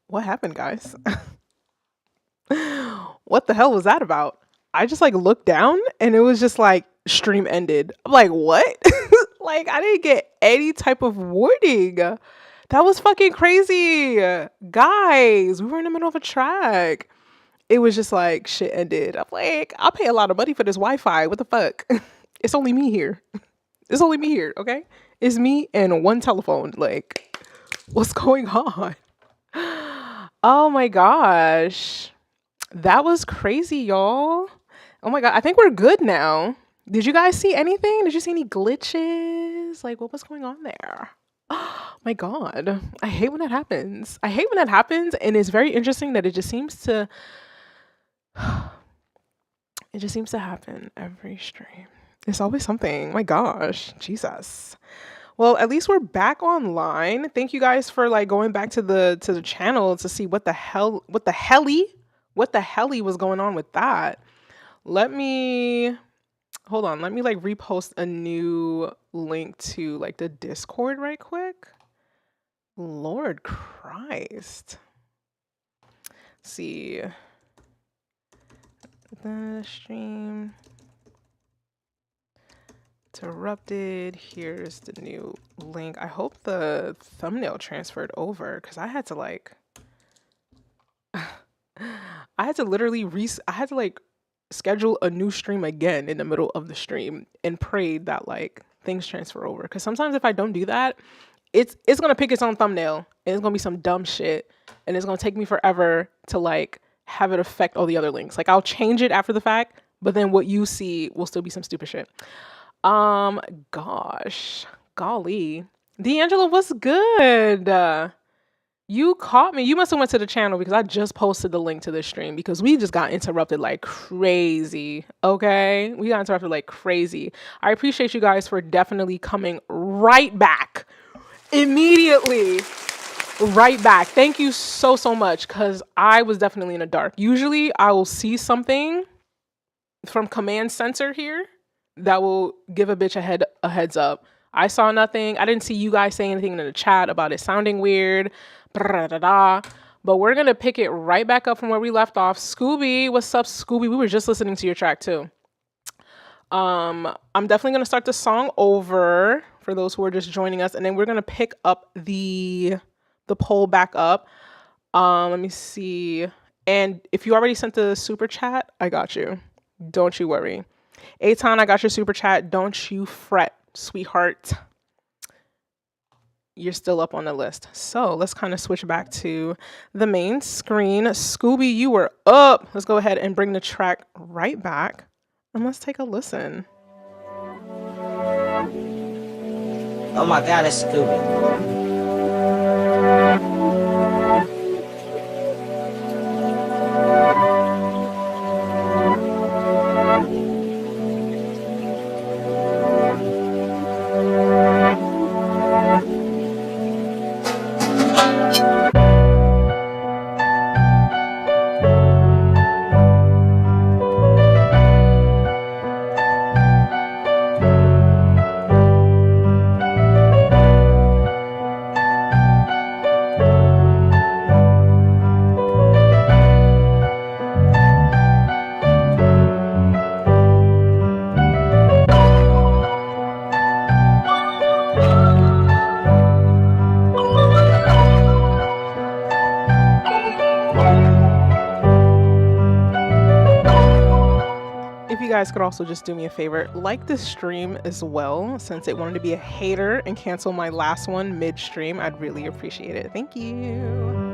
What happened, guys? What the hell was that about? I just like looked down and it was just like stream ended. I'm like, what? Like I didn't get any type of warning. That was fucking crazy. Guys, we were in the middle of a track. It was just like shit ended. I'm like, I'll pay a lot of money for this Wi-Fi. What the fuck? It's only me here. It's only me here, okay? It's me and one telephone. Like, what's going on? Oh my gosh. That was crazy, y'all. Oh my god, I think we're good now. Did you guys see anything? Did you see any glitches? Like, what was going on there? Oh my god. I hate when that happens. I hate when that happens, and it's very interesting that it just seems to happen every stream. It's always something. My gosh. Jesus. Well, at least we're back online. Thank you guys for like going back to the channel to see what the helly was going on with that. Let me hold on. Let me like repost a new link to like the Discord right quick. Lord Christ. Let's see the stream interrupted. Here's the new link. I hope the thumbnail transferred over because I had to like I had to literally I had to like schedule a new stream again in the middle of the stream and prayed that like things transfer over, because sometimes if I don't do that, it's gonna pick its own thumbnail and it's gonna be some dumb shit and it's gonna take me forever to like have it affect all the other links. Like I'll change it after the fact, but then what you see will still be some stupid shit. Gosh, golly, D'Angelo, what's good? You caught me. You must have went to the channel because I just posted the link to this stream because we just got interrupted like crazy. Okay, we got interrupted like crazy. I appreciate you guys for definitely coming right back immediately. Right back. Thank you so much, because I was definitely in the dark. Usually I will see something from command center here that will give a bitch a heads up. I saw nothing. I didn't see you guys saying anything in the chat about it sounding weird. But we're gonna pick it right back up from where we left off. Scooby, what's up, Scooby? We were just listening to your track too. I'm definitely gonna start the song over for those who are just joining us, and then we're gonna pick up the poll back up. Let me see. And if you already sent the super chat, I got you. Don't you worry. Aton, I got your super chat. Don't you fret, sweetheart. You're still up on the list. So let's kind of switch back to the main screen. Scooby, you were up. Let's go ahead and bring the track right back and let's take a listen. Oh my God, it's Scooby. Could also just do me a favor, like this stream as well, since it wanted to be a hater and cancel my last one mid-stream. I'd really appreciate it. Thank you.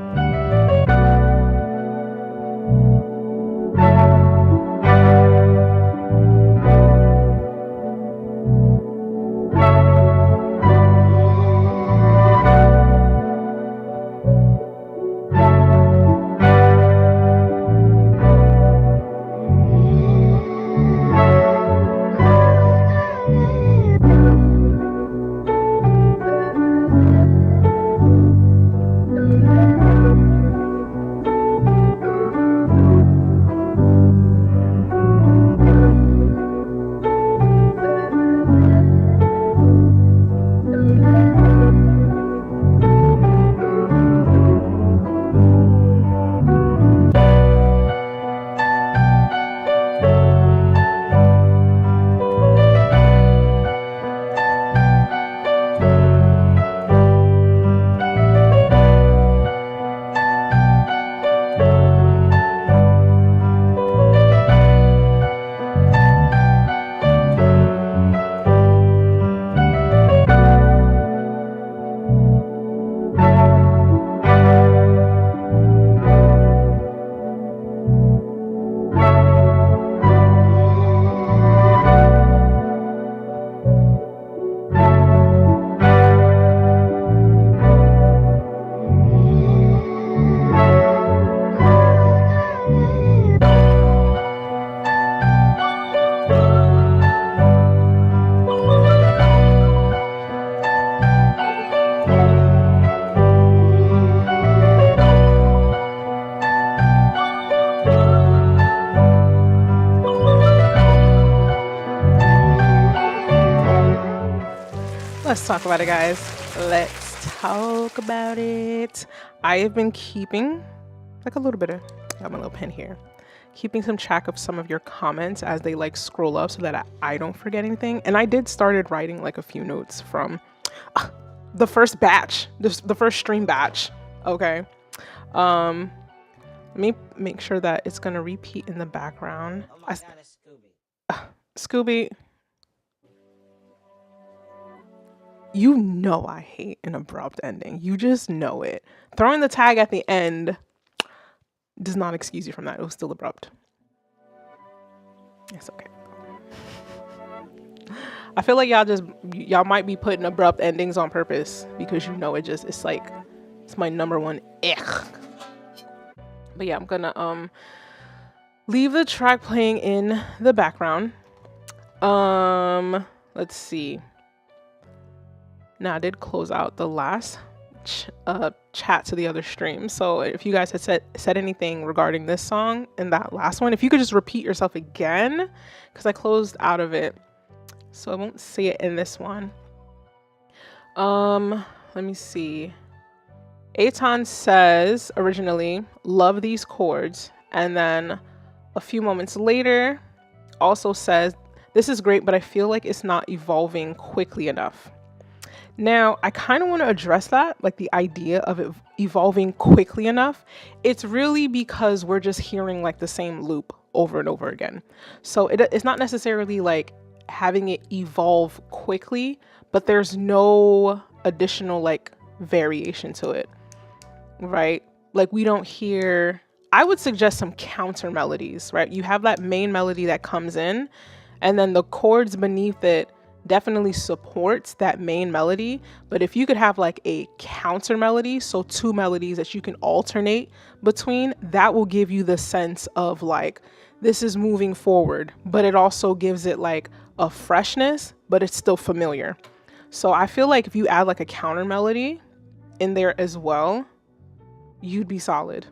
Let's talk about it, guys. Let's talk about it. I have been keeping like a little bit of, I got my little pen here, keeping some track of some of your comments as they like scroll up so that I don't forget anything. And I did started writing like a few notes from the first batch, the first stream batch. Okay. Let me make sure that it's gonna repeat in the background. Oh my God, it's Scooby. Scooby, you know I hate an abrupt ending. You just know it. Throwing the tag at the end does not excuse you from that. It was still abrupt. It's okay. I feel like y'all might be putting abrupt endings on purpose because you know it's like it's my number one ick. But yeah, I'm gonna leave the track playing in the background. Let's see. Now I did close out the last chat to the other stream. So if you guys had said anything regarding this song and that last one, if you could just repeat yourself again, because I closed out of it, so I won't say it in this one. Let me see. Aton says originally, love these chords, and then a few moments later also says, this is great, but I feel like it's not evolving quickly enough. Now, I kind of want to address that, like the idea of it evolving quickly enough. It's really because we're just hearing like the same loop over and over again. So it's not necessarily like having it evolve quickly, but there's no additional like variation to it, right? Like we don't hear, I would suggest some counter melodies, right? You have that main melody that comes in, and then the chords beneath it definitely supports that main melody. But if you could have like a counter melody, so two melodies that you can alternate between, that will give you the sense of like this is moving forward, but it also gives it like a freshness, but it's still familiar. So I feel like if you add like a counter melody in there as well, you'd be solid.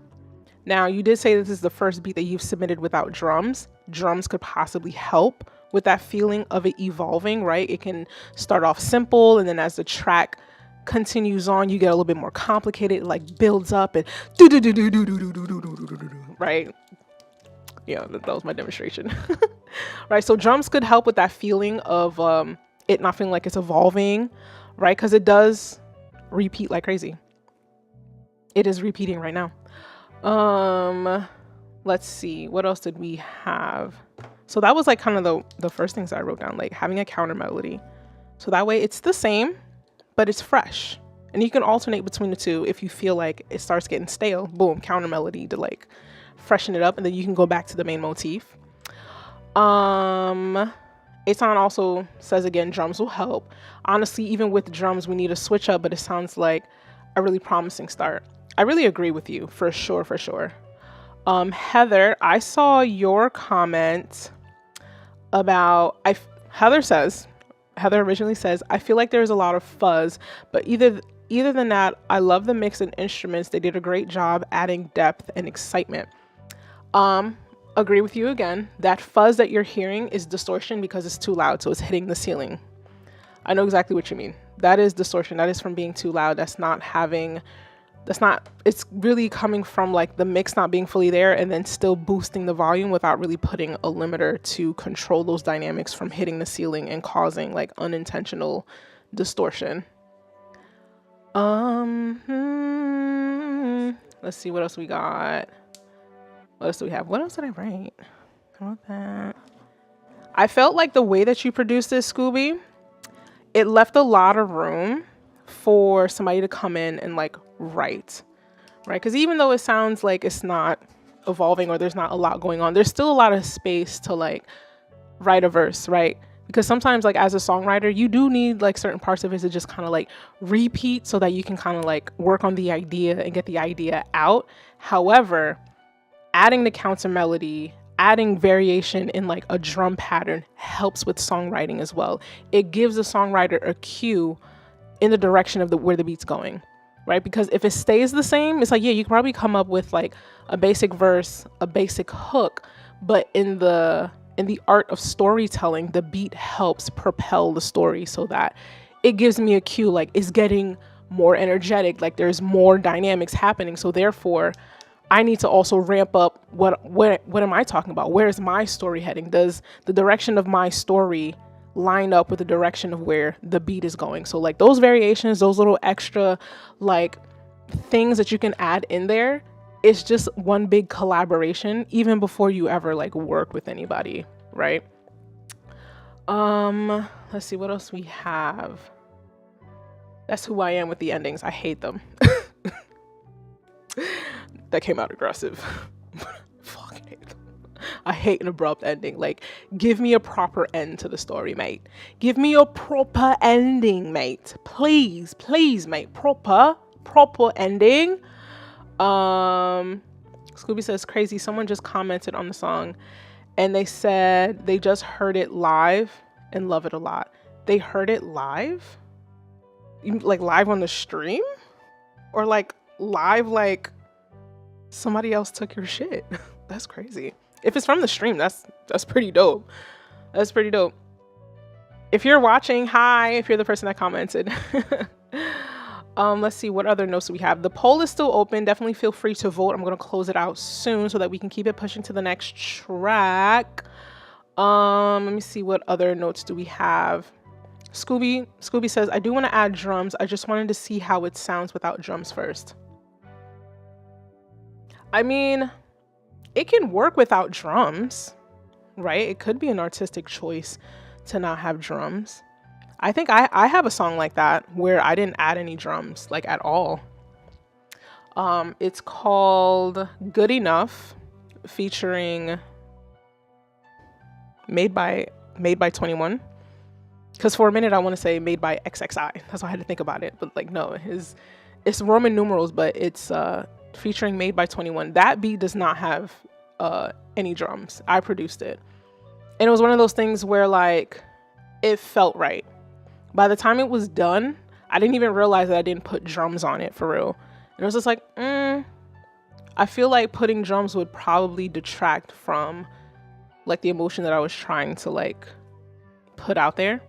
Now, you did say this is the first beat that you've submitted without drums. Drums could possibly help with that feeling of it evolving, right? It can start off simple, and then as the track continues on, you get a little bit more complicated. It like builds up and right? Yeah, that was my demonstration. Right, so drums could help with that feeling of it not feeling like it's evolving, right? Because it does repeat like crazy. It is repeating right now. Let's see, what else did we have? So that was like kind of the first things I wrote down, like having a counter melody. So that way it's the same, but it's fresh. And you can alternate between the two if you feel like it starts getting stale. Boom, counter melody to like freshen it up, and then you can go back to the main motif. Aton also says again, drums will help. Honestly, even with drums, we need a switch up, but it sounds like a really promising start. I really agree with you, for sure, for sure. Heather, I saw your comment about, Heather originally says, I feel like there's a lot of fuzz, but either than that, I love the mix and instruments. They did a great job adding depth and excitement. Agree with you again. That fuzz that you're hearing is distortion because it's too loud, so it's hitting the ceiling. I know exactly what you mean. That is distortion. That is from being too loud. It's really coming from like the mix not being fully there and then still boosting the volume without really putting a limiter to control those dynamics from hitting the ceiling and causing like unintentional distortion. Let's see what else we got. What else do we have? What else did I write? How about that? I felt like the way that you produced this, Scooby, it left a lot of room for somebody to come in and like write, right? Because even though it sounds like it's not evolving or there's not a lot going on, there's still a lot of space to like write a verse, right? Because sometimes like as a songwriter, you do need like certain parts of it to just kind of like repeat so that you can kind of like work on the idea and get the idea out. However, adding the counter melody, adding variation in like a drum pattern helps with songwriting as well. It gives the songwriter a cue in the direction of where the beat's going, right? Because if it stays the same, it's like, yeah, you can probably come up with like a basic verse, a basic hook, but in the art of storytelling, the beat helps propel the story so that it gives me a cue, like it's getting more energetic, like there's more dynamics happening. So therefore, I need to also ramp up what am I talking about? Where is my story heading? Does the direction of my story line up with the direction of where the beat is going? So like those variations, those little extra like things that you can add in there, it's just one big collaboration even before you ever like work with anybody, right? Let's see what else we have. That's who I am with the endings. I hate them. That came out aggressive. Fucking hate them. I hate an abrupt ending. Like, give me a proper end to the story, mate. Give me a proper ending, mate. Please, please, mate. Proper ending. Scooby says, crazy. Someone just commented on the song and they said they just heard it live and love it a lot. They heard it live? Like live on the stream? Or like live, like somebody else took your shit? That's crazy. If it's from the stream, that's pretty dope. That's pretty dope. If you're watching, hi, if you're the person that commented. Let's see what other notes we have. The poll is still open. Definitely feel free to vote. I'm going to close it out soon so that we can keep it pushing to the next track. Let me see what other notes do we have. Scooby says, I do want to add drums. I just wanted to see how it sounds without drums first. I mean, it can work without drums, right? It could be an artistic choice to not have drums. I think I have a song like that where I didn't add any drums, like at all. It's called Good Enough, featuring Made by 21. Because for a minute I want to say Made by XXI. That's why I had to think about it. But like, no, it's Roman numerals, but it's featuring Made by 21. That beat does not have any drums. I produced it. And it was one of those things where like, it felt right. By the time it was done, I didn't even realize that I didn't put drums on it for real. And it was just like, I feel like putting drums would probably detract from like the emotion that I was trying to like put out there.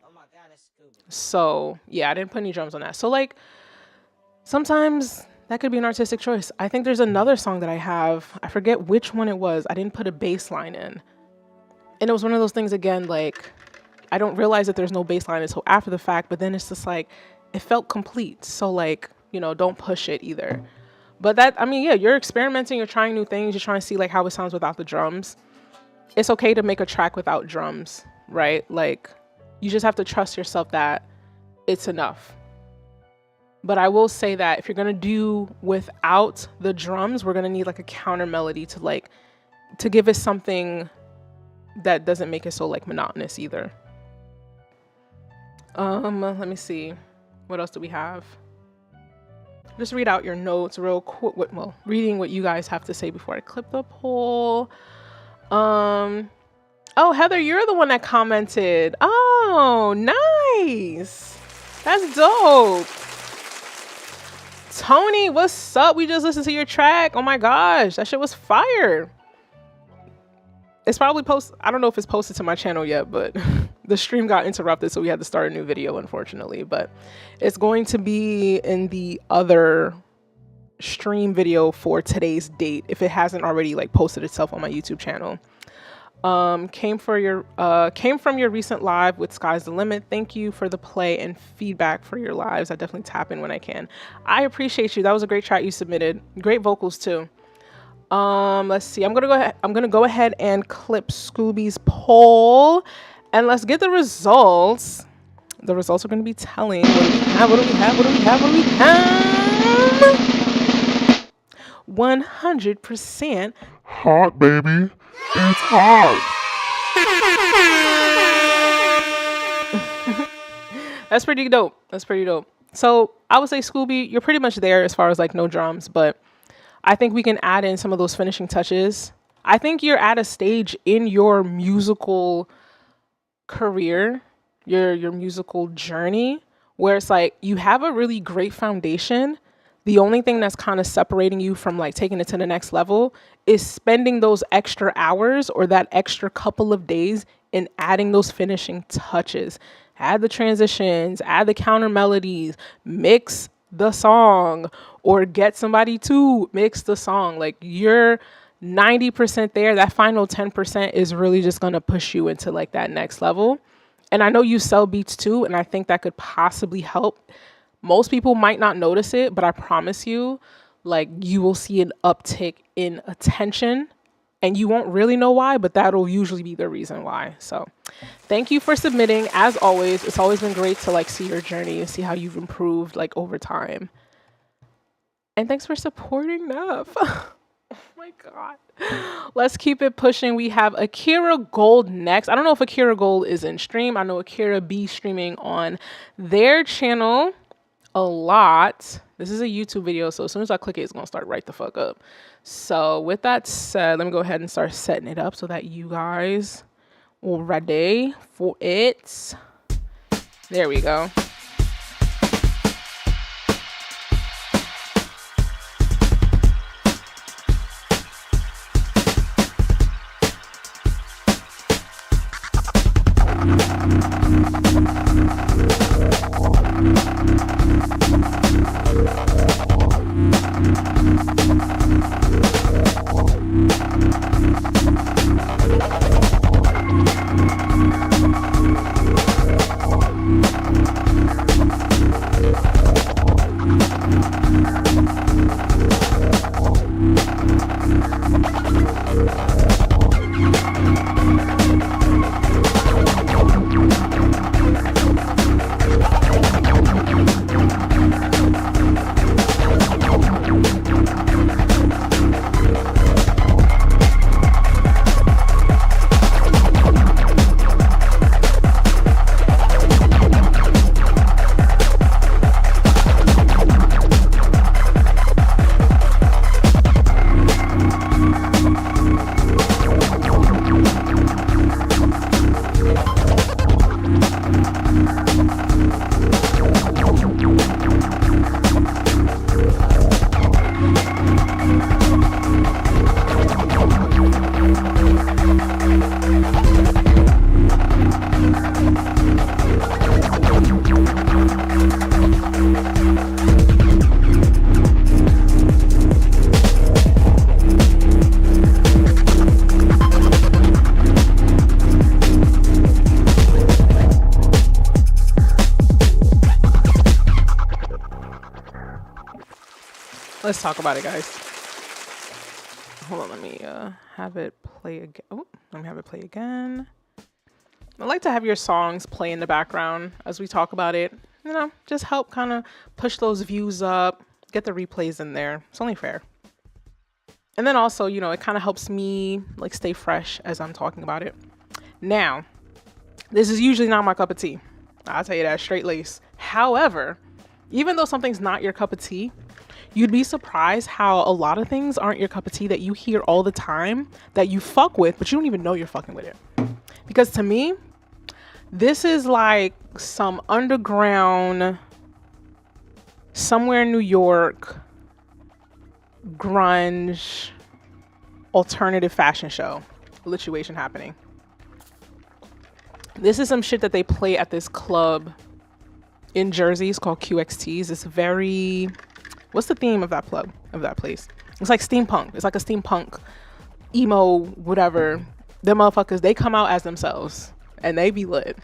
So yeah, I didn't put any drums on that. So like sometimes that could be an artistic choice. I think there's another song that I have. I forget which one it was. I didn't put a bass line in. And it was one of those things again, like I don't realize that there's no bass line until after the fact, but then it's just like, it felt complete. So like, you know, don't push it either. But that, I mean, yeah, you're experimenting, you're trying new things, you're trying to see like how it sounds without the drums. It's okay to make a track without drums, right? Like you just have to trust yourself that it's enough. But I will say that if you're going to do without the drums, we're going to need like a counter melody to give it something that doesn't make it so like monotonous either. Let me see. What else do we have? Just read out your notes real quick. Well, reading what you guys have to say before I clip the poll. Oh, Heather, you're the one that commented. Oh, nice. That's dope. Tony, what's up? We just listened to your track. Oh my gosh, that shit was fire. It's probably I don't know if it's posted to my channel yet, but the stream got interrupted, so we had to start a new video, unfortunately. But it's going to be in the other stream video for today's date, if it hasn't already like posted itself on my YouTube channel. Came from your recent live with Sky's the Limit. Thank you for the play and feedback for your lives. I definitely tap in when I can. I appreciate you. That was a great track you submitted. Great vocals too. Let's see. I'm gonna go ahead and clip Scooby's poll, and let's get the results. The results are gonna be telling. What do we have? 100% hot, baby. It's hot. That's pretty dope. So I would say, Scooby, you're pretty much there as far as like no drums, but I think we can add in some of those finishing touches. I think you're at a stage in your musical career, your musical journey, where it's like you have a really great foundation. The only thing that's kind of separating you from like taking it to the next level is spending those extra hours or that extra couple of days in adding those finishing touches. add the transitions, add the counter melodies, mix the song, or get somebody to mix the song. Like, you're 90% there. That final 10% is really just going to push you into like that next level. And I know you sell beats too, and I think that could possibly help. Most people might not notice it, but I promise you, like, you will see an uptick in attention, and you won't really know why, but that'll usually be the reason why. So thank you for submitting. As always, it's always been great to like see your journey and see how you've improved like over time. And thanks for supporting Neff. Oh my God. Let's keep it pushing. We have Akira Gold next. I don't know if Akira Gold is in stream. I know Akira be streaming on their channel a lot. This is a YouTube video, so as soon as I click it, it's gonna start right the fuck up. So with that said, let me go ahead and start setting it up so that you guys will ready for it. There we go. Let's talk about it, guys. Hold on, let me have it play again. Oh, let me have it play again. I like to have your songs play in the background as we talk about it. You know, just help kind of push those views up, get the replays in there. It's only fair. And then also, you know, it kind of helps me like stay fresh as I'm talking about it. Now, this is usually not my cup of tea. I'll tell you that straight lace. However, even though something's not your cup of tea, you'd be surprised how a lot of things aren't your cup of tea that you hear all the time that you fuck with, but you don't even know you're fucking with it. Because to me, this is like some underground, somewhere in New York, grunge, alternative fashion show situation happening. This is some shit that they play at this club in Jersey. It's called QXT's. It's very... What's the theme of that club, of that place? It's like steampunk. It's like a steampunk, emo, whatever. Them motherfuckers, they come out as themselves and they be lit.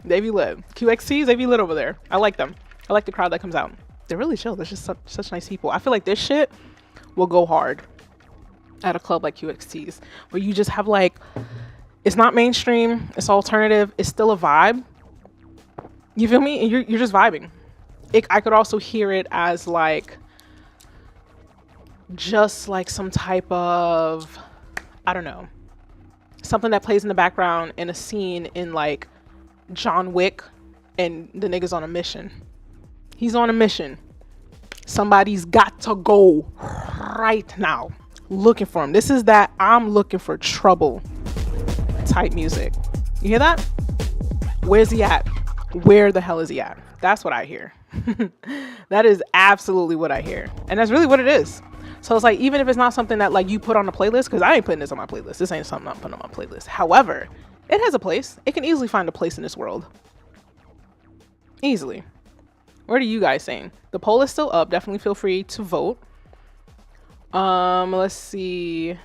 They be lit. QXTs, they be lit over there. I like them. I like the crowd that comes out. They're really chill. They're just such nice people. I feel like this shit will go hard at a club like QXT's, where you just have like, it's not mainstream. It's alternative. It's still a vibe. You feel me? And you're just vibing. I could also hear it as like, just like some type of, I don't know, something that plays in the background in a scene in like John Wick, and the nigga's on a mission. He's on a mission. Somebody's got to go right now looking for him. This is that I'm looking for trouble type music. You hear that? Where's he at? Where the hell is he at? That's what I hear. That is absolutely what I hear. And that's really what it is. So it's like, even if it's not something that like you put on a playlist, because I ain't putting this on my playlist. This ain't something I'm putting on my playlist. However, it has a place. It can easily find a place in this world. Easily. What are you guys saying? The poll is still up. Definitely feel free to vote. Let's see.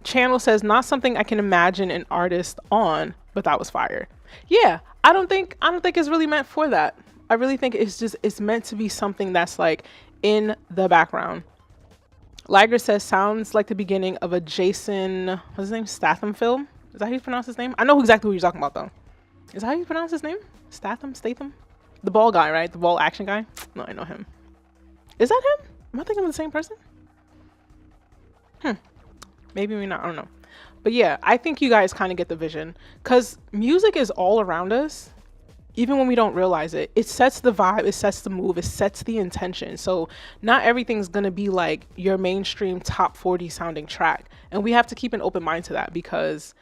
Channel says not something I can imagine an artist on, but that was fire. Yeah, I don't think it's really meant for that. I really think it's meant to be something that's like in the background. Liger says sounds like the beginning of a Jason, what's his name, Statham film. Is that how you pronounce his name? I know exactly who you're talking about though. Is that how you pronounce his name? Statham? The ball guy, right? The ball action guy? No, I know him. Is that him? Am I thinking of the same person? Maybe we're not, I don't know. But yeah, I think you guys kind of get the vision. Because music is all around us. Even when we don't realize it. It sets the vibe, it sets the move, it sets the intention. So not everything's going to be like your mainstream top 40 sounding track. And we have to keep an open mind to that, because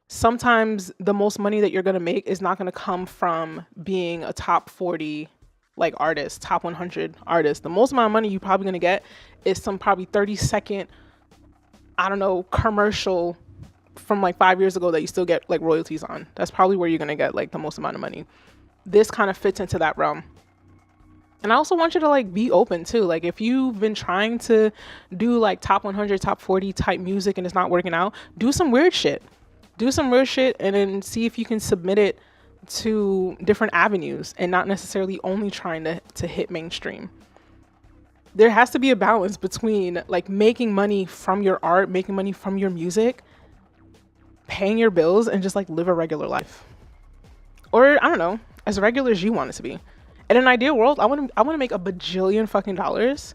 sometimes the most money that you're going to make is not going to come from being a top 40 like artist, top 100 artist. The most amount of money you're probably going to get is some probably 30-second, I don't know, commercial from like 5 years ago that you still get like royalties on. That's probably where you're going to get like the most amount of money. This kind of fits into that realm. And I also want you to like be open too. Like if you've been trying to do like top 100, top 40 type music and it's not working out, do some weird shit. Do some weird shit and then see if you can submit it to different avenues and not necessarily only trying to hit mainstream. There has to be a balance between like making money from your art, making money from your music, paying your bills, and just like live a regular life. Or I don't know, as regular as you want it to be. In an ideal world, I want to make a bajillion fucking dollars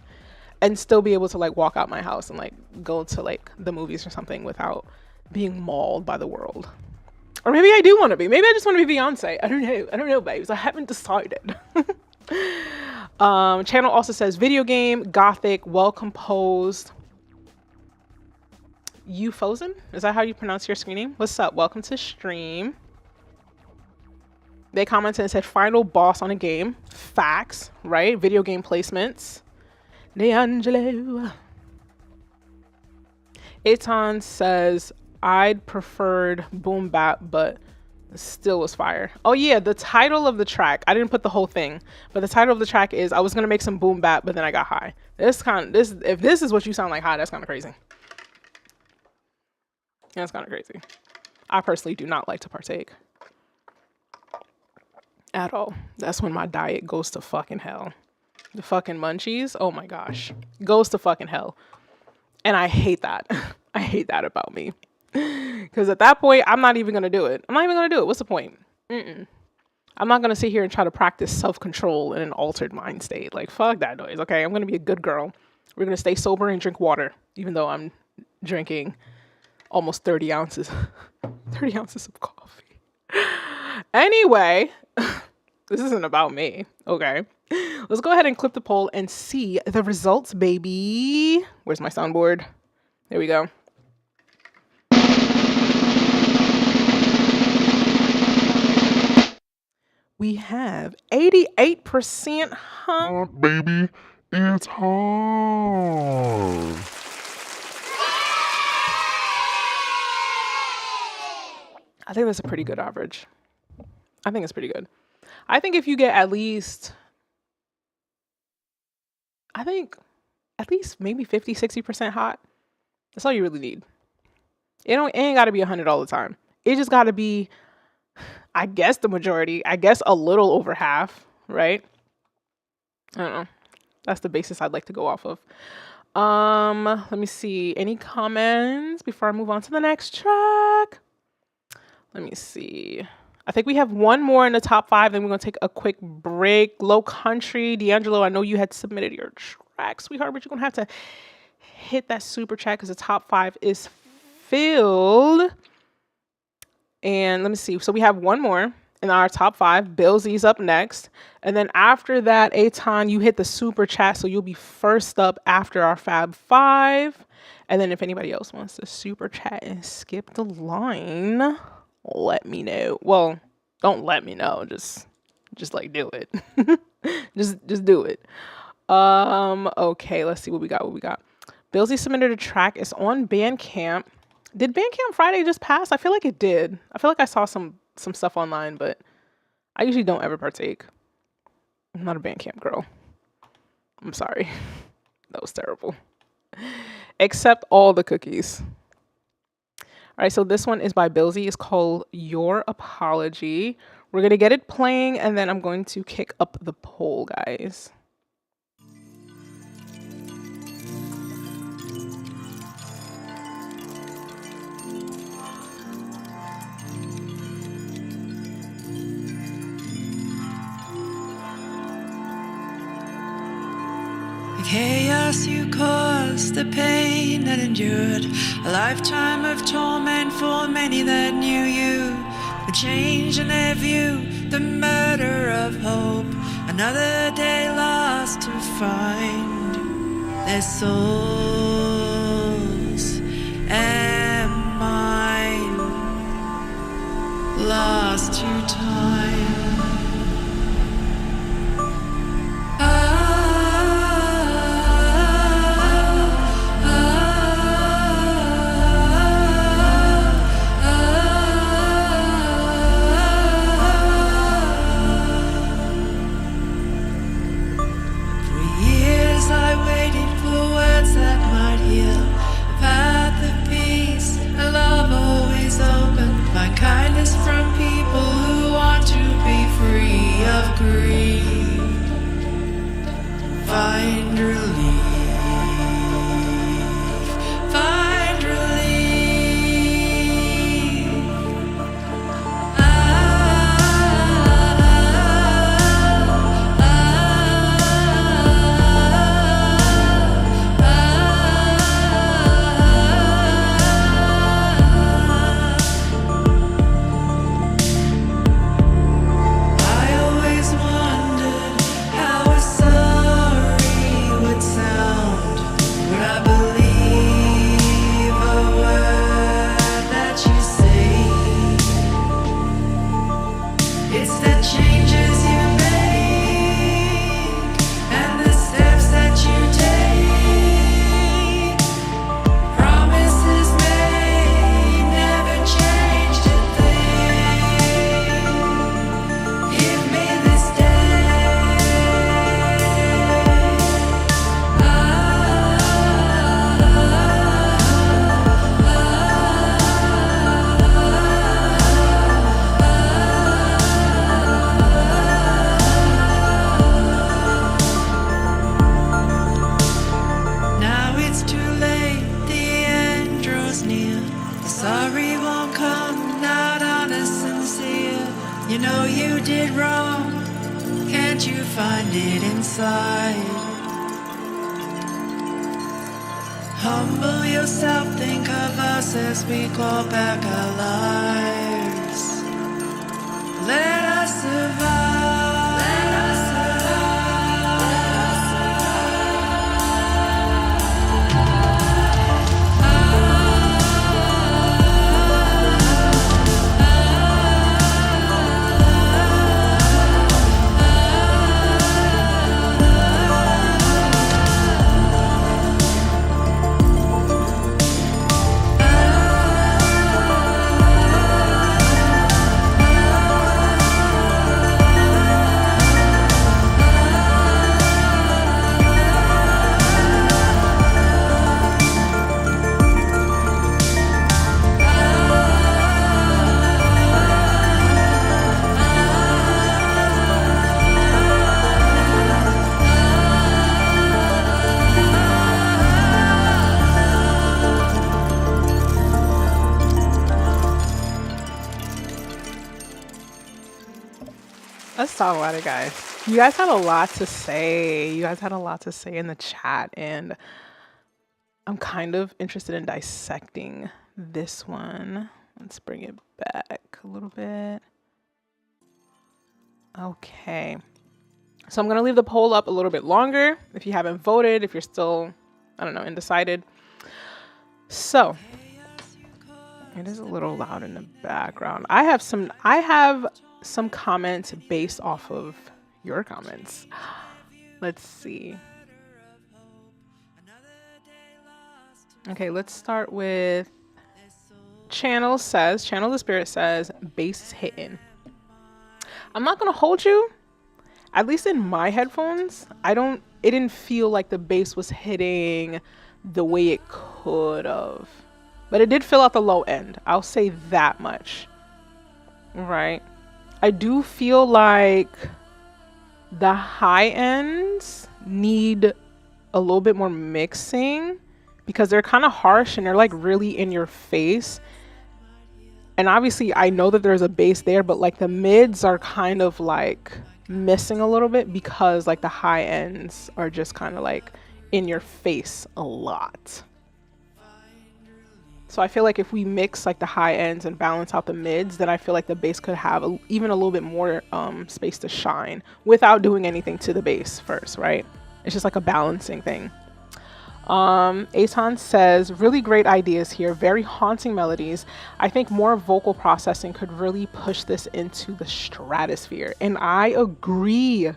and still be able to like walk out my house and like go to like the movies or something without being mauled by the world. Or maybe I do want to be. Maybe I just want to be Beyonce. I don't know, babes. I haven't decided. Channel also says video game, gothic, well composed. Eufozen? Is that how you pronounce your screen name? What's up? Welcome to stream. They commented and said final boss on a game. Facts, right? Video game placements. D'Angelo. Aton says I'd preferred boom bap, but still was fire. Oh yeah, the title of the track, I didn't put the whole thing, but the title of the track is I was gonna make some boom bap, but then I got high. If this is what you sound like high, that's kind of crazy. That's kind of crazy. I personally do not like to partake at all. That's when my diet goes to fucking hell. The fucking munchies, oh my gosh, goes to fucking hell. And I hate that. I hate that about me. Because at that point, I'm not even going to do it. I'm not even going to do it. What's the point? I'm not going to sit here and try to practice self-control in an altered mind state. Like, fuck that noise, okay? I'm going to be a good girl. We're going to stay sober and drink water, even though I'm drinking almost 30 ounces. 30 ounces of coffee. Anyway, this isn't about me, okay? Let's go ahead and clip the poll and see the results, baby. Where's my soundboard? There we go. We have 88%, huh? Baby, it's hard. I think that's a pretty good average. I think it's pretty good. I think if you get at least maybe 50, 60% hot, that's all you really need. It ain't got to be 100 all the time. It just got to be, I guess, the majority. I guess a little over half, right? I don't know. That's the basis I'd like to go off of. Let me see. Any comments before I move on to the next track? Let me see. I think we have one more in the top 5, then we're going to take a quick break. Low Country, D'Angelo, I know you had submitted your track, sweetheart, but you're going to have to hit that super chat because the top 5 is filled. And let me see. So we have one more in our top 5. Billsy's up next. And then after that, Aton, you hit the super chat, so you'll be first up after our Fab 5. And then if anybody else wants to super chat and skip the line, let me know. Well, don't let me know. Just like do it. just do it. Okay, let's see what we got. Billsy submitted a track. It's on Bandcamp. Did Bandcamp Friday just pass? I feel like it did. I feel like I saw some some stuff online, but I usually don't ever partake. I'm not a Bandcamp girl. I'm sorry. That was terrible. Accept all the cookies. All right, so this one is by Billsy. It's called Your Apology. We're going to get it playing, and then I'm going to kick up the poll, guys. The chaos you caused, the pain that endured, a lifetime of torment for many that knew you. The change in their view, the murder of hope, another day lost to find their souls and mine, lost to time. Kindness from people who want to be free of greed. Find relief. Find relief. Sorry won't come, not honest, sincere. You know you did wrong, can't you find it inside? Humble yourself, think of us as we call back our lives. Let us survive. Let us Let's talk about it, guys. You guys had a lot to say. You guys had a lot to say in the chat, and I'm kind of interested in dissecting this one. Let's bring it back a little bit. Okay. So I'm going to leave the poll up a little bit longer if you haven't voted, if you're still, I don't know, undecided. So it is a little loud in the background. I have some comments based off of your comments. Let's see. Okay, let's start with Channel the Spirit says, bass is hitting. I'm not gonna hold you. At least in my headphones, it didn't feel like the bass was hitting the way it could have. But it did fill out the low end. I'll say that much. Right. I do feel like the high ends need a little bit more mixing because they're kind of harsh and they're like really in your face. And obviously I know that there's a bass there, but like the mids are kind of like missing a little bit because like the high ends are just kind of like in your face a lot. So I feel like if we mix like the high ends and balance out the mids, then I feel like the bass could have even a little bit more space to shine without doing anything to the bass first, right? It's just like a balancing thing. Aton says, really great ideas here, very haunting melodies. I think more vocal processing could really push this into the stratosphere. And I agree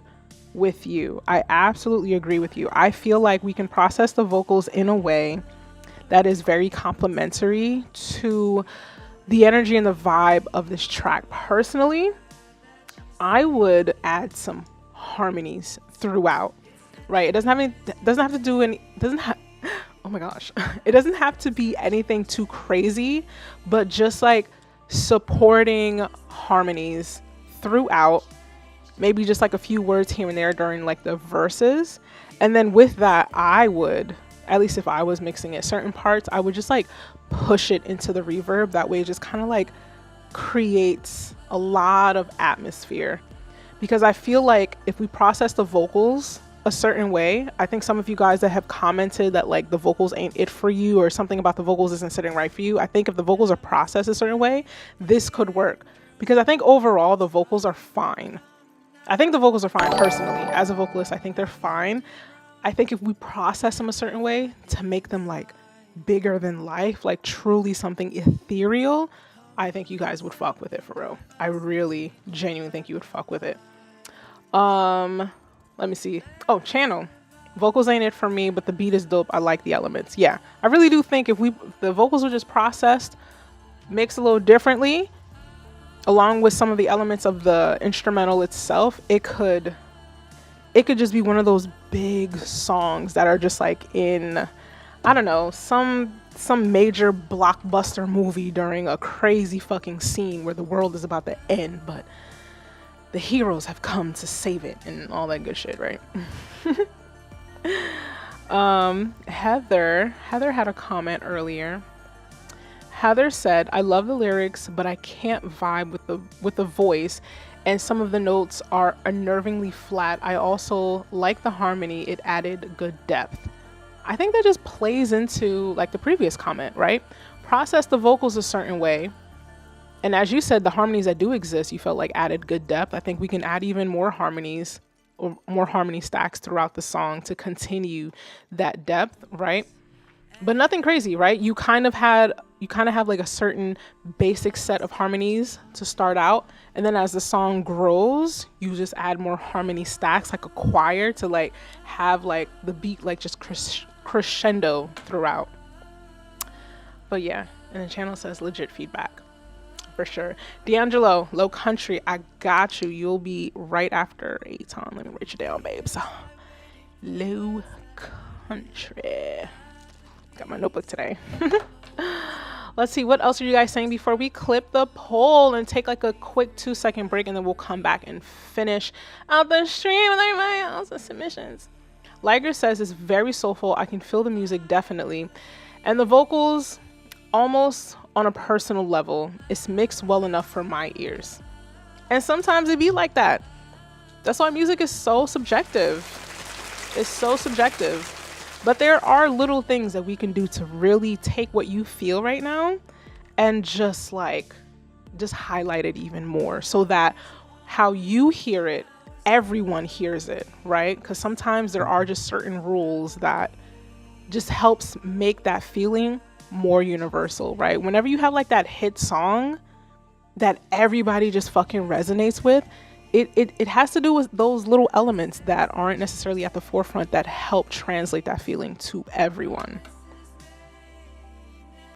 with you. I absolutely agree with you. I feel like we can process the vocals in a way that is very complementary to the energy and the vibe of this track. Personally, I would add some harmonies throughout, right? It doesn't have to be anything too crazy, but just like supporting harmonies throughout, maybe just like a few words here and there during like the verses. And then with that, I would, at least if I was mixing it, certain parts, I would just like push it into the reverb. That way it just kind of like creates a lot of atmosphere. Because I feel like if we process the vocals a certain way, I think some of you guys that have commented that like the vocals ain't it for you or something about the vocals isn't sitting right for you, I think if the vocals are processed a certain way, this could work. Because I think overall the vocals are fine. I think the vocals are fine personally. As a vocalist, I think they're fine. I think if we process them a certain way to make them like bigger than life, like truly something ethereal, I think you guys would fuck with it for real. I really genuinely think you would fuck with it. Let me see. Oh, channel. Vocals ain't it for me, but the beat is dope. I like the elements. Yeah, I really do think if the vocals were just processed, mixed a little differently, along with some of the elements of the instrumental itself, it could just be one of those big songs that are just like in, I don't know, some major blockbuster movie during a crazy fucking scene where the world is about to end, but the heroes have come to save it and all that good shit, right? Heather had a comment earlier. Heather said, I love the lyrics, but I can't vibe with the voice, and some of the notes are unnervingly flat. I also like the harmony. It added good depth. I think that just plays into like the previous comment, right? Process the vocals a certain way. And as you said, the harmonies that do exist, you felt like added good depth. I think we can add even more harmonies or more harmony stacks throughout the song to continue that depth, right? But nothing crazy, right? You kind of have like a certain basic set of harmonies to start out. And then as the song grows, you just add more harmony stacks, like a choir, to like have like the beat like just crescendo throughout. But yeah, and the channel says legit feedback. For sure. D'Angelo, Low Country, I got you. You'll be right after Aton. Let me write you down, babes. Low Country. Got my notebook today. Let's see, what else are you guys saying before we clip the poll and take like a quick 2-second break, and then we'll come back and finish out the stream with everybody else's submissions. Liger says it's very soulful. I can feel the music definitely. And the vocals, almost on a personal level, it's mixed well enough for my ears. And sometimes it be like that. That's why music is so subjective. It's so subjective. But there are little things that we can do to really take what you feel right now and just highlight it even more, so that how you hear it, everyone hears it, right? Because sometimes there are just certain rules that just helps make that feeling more universal, right? Whenever you have like that hit song that everybody just fucking resonates with, it has to do with those little elements that aren't necessarily at the forefront that help translate that feeling to everyone.